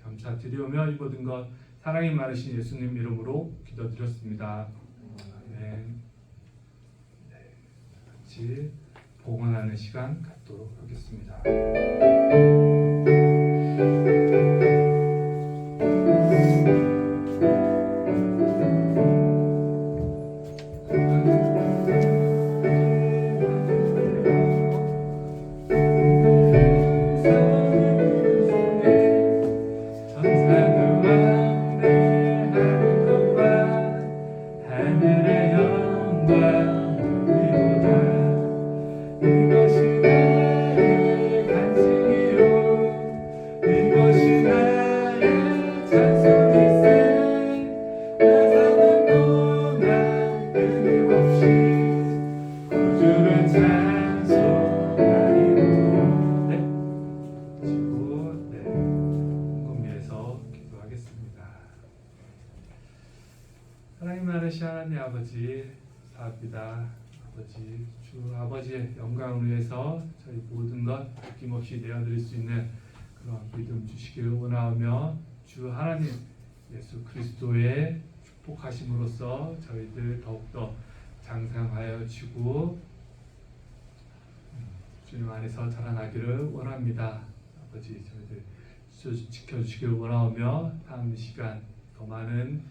감사드리오며 이 모든 것 사랑이 많으신 예수님 이름으로 기도드렸습니다. 아멘. 네, 같이 봉헌하는 시간 갖도록 하겠습니다. 하나님 하나님 아버지 사합니다. 아버지 주 아버지의 영광을 위해서 저희 모든 것 아낌없이 내어드릴 수 있는 그런 믿음 주시기를 원하오며 주 하나님 예수 그리스도의 축복하심으로써 저희들 더욱더 장성하여 지고 주님 안에서 자라나기를 원합니다. 아버지 저희들 지켜주시기를 원하오며 다음 시간 더 많은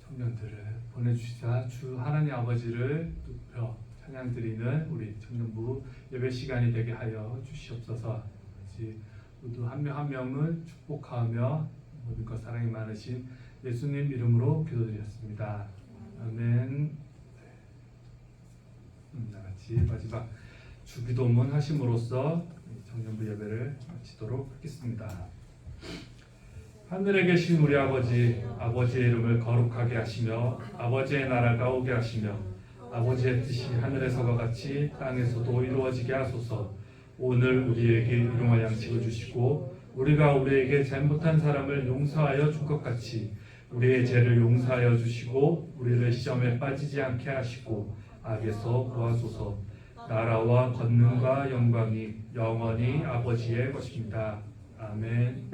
청년들을 보내주시자 주 하나님 아버지를 높여 찬양드리는 우리 청년부 예배 시간이 되게 하여 주시옵소서. 아버지 모두 한 명 한 명을 축복하며 모든 것 사랑이 많으신 예수님 이름으로 기도드렸습니다. 아멘. 같이 마지막 주기도문 하심으로써 청년부 예배를 마치도록 하겠습니다. 하늘에 계신 우리 아버지, 아버지의 이름을 거룩하게 하시며 아버지의 나라가 오게 하시며 아버지의 뜻이 하늘에서와 같이 땅에서도 이루어지게 하소서. 오늘 우리에게 일용할 양식을 주시고 우리가 우리에게 잘못한 사람을 용서하여 준 것 같이 우리의 죄를 용서하여 주시고 우리를 시험에 빠지지 않게 하시고 악에서 구하소서. 나라와 권능과 영광이 영원히 아버지의 것입니다. 아멘.